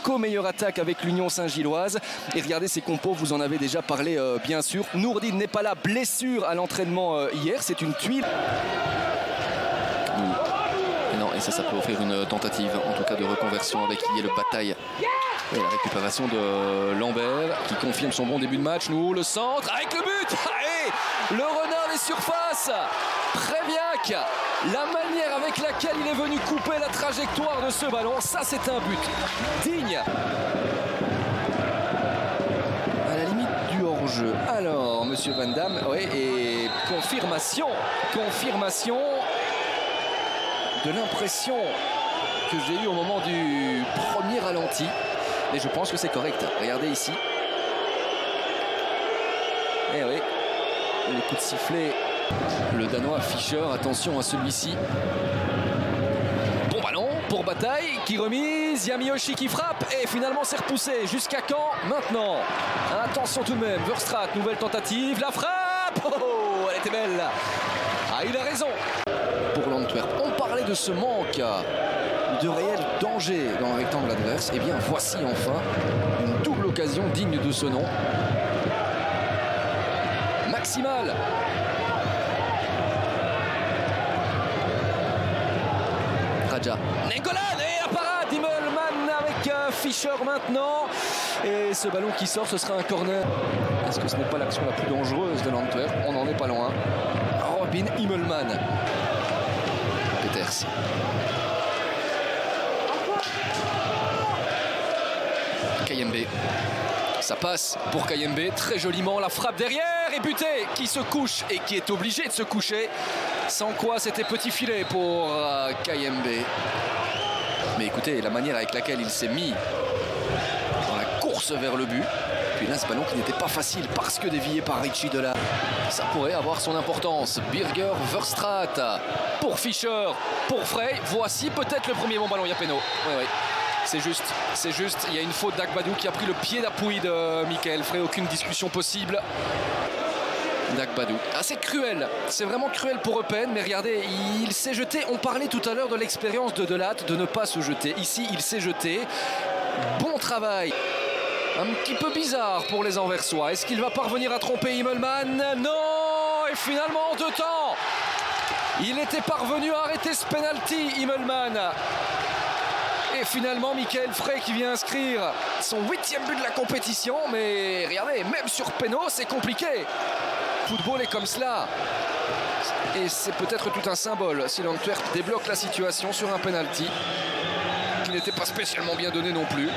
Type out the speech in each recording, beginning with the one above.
Co-meilleure attaque avec l'Union Saint-Gilloise. Et regardez ces compos, vous en avez déjà parlé bien sûr. Nourdine n'est pas là, blessure à l'entraînement hier, c'est une tuile. Et non, et ça peut offrir une tentative, en tout cas de reconversion avec le Bataille. Et la récupération de Lambert qui confirme son bon début de match. Nous, le centre avec le but. Et le renard des surfaces. Préviac, la manière avec laquelle il est venu couper la trajectoire de ce ballon, ça c'est un but digne. À la limite du hors-jeu. Alors, monsieur Van Damme, oui, et confirmation de l'impression que j'ai eue au moment du premier ralenti. Et je pense que c'est correct. Regardez ici. Eh oui, les coups de sifflet. Le Danois Fischer, attention à celui-ci. Bon ballon pour Bataille qui remise. Yamiyoshi qui frappe et finalement c'est repoussé. Jusqu'à quand maintenant? Attention tout de même. Verstraete, nouvelle tentative. La frappe. Oh, elle était belle. Ah, il a raison. Pour l'Antwerp, on parlait de ce manque de réel danger dans le rectangle adverse. Et bien voici enfin une double occasion digne de ce nom. Maximal. Raja. Nengolan et la parade Immelmann avec Fischer maintenant. Et ce ballon qui sort, ce sera un corner. Est-ce que ce n'est pas l'action la plus dangereuse de l'Antwerp? On n'en est pas loin. Robin Immelmann. Peters. Kayembe. Ça passe pour Kayembe, très joliment, la frappe derrière et buté, qui se couche et qui est obligé de se coucher. Sans quoi c'était petit filet pour Kayembe. Mais écoutez, la manière avec laquelle il s'est mis dans la course vers le but. Puis là, ce ballon qui n'était pas facile parce que dévié par Richie Delà. Ça pourrait avoir son importance. Birger Verstraete pour Fischer, pour Frey. Voici peut-être le premier bon ballon, il y a péno. Oui. C'est juste, il y a une faute d'Agbadou qui a pris le pied d'appui de Michael Frey, aucune discussion possible d'Agbadou. Ah, c'est cruel, c'est vraiment cruel pour Eupen, mais regardez, il s'est jeté, on parlait tout à l'heure de l'expérience de Delatte de ne pas se jeter, ici il s'est jeté, bon travail. Un petit peu bizarre pour les Anversois, est-ce qu'il va parvenir à tromper Immelmann? Non, et finalement en deux temps, il était parvenu à arrêter ce penalty, Immelmann. Et finalement, Michael Frey qui vient inscrire son 8e but de la compétition. Mais regardez, même sur péno, c'est compliqué. Football est comme cela. Et c'est peut-être tout un symbole si l'Antwerp débloque la situation sur un penalty qui n'était pas spécialement bien donné non plus.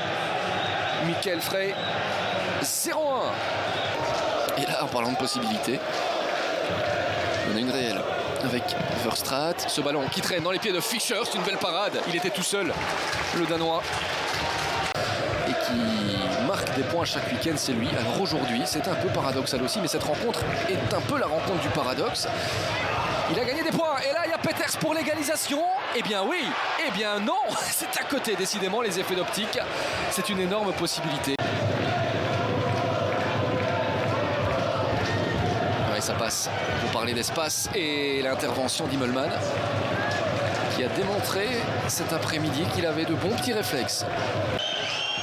Michael Frey, 0-1. Et là, en parlant de possibilités, on a une réelle. Avec Verstraete, ce ballon qui traîne dans les pieds de Fischer, c'est une belle parade, il était tout seul, le Danois. Et qui marque des points chaque week-end, c'est lui. Alors aujourd'hui, c'est un peu paradoxal aussi, mais cette rencontre est un peu la rencontre du paradoxe. Il a gagné des points, et là il y a Peters pour l'égalisation. Eh bien oui, eh bien non, c'est à côté décidément les effets d'optique, c'est une énorme possibilité. Ça passe, vous parlez d'espace et l'intervention d'Immelmann qui a démontré cet après-midi qu'il avait de bons petits réflexes.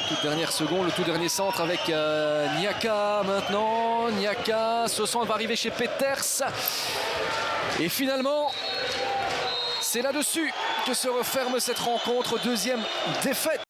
Toute dernière seconde, le tout dernier centre avec Nyaka maintenant. Nyaka, ce centre va arriver chez Peters. Et finalement, c'est là-dessus que se referme cette rencontre. Deuxième défaite.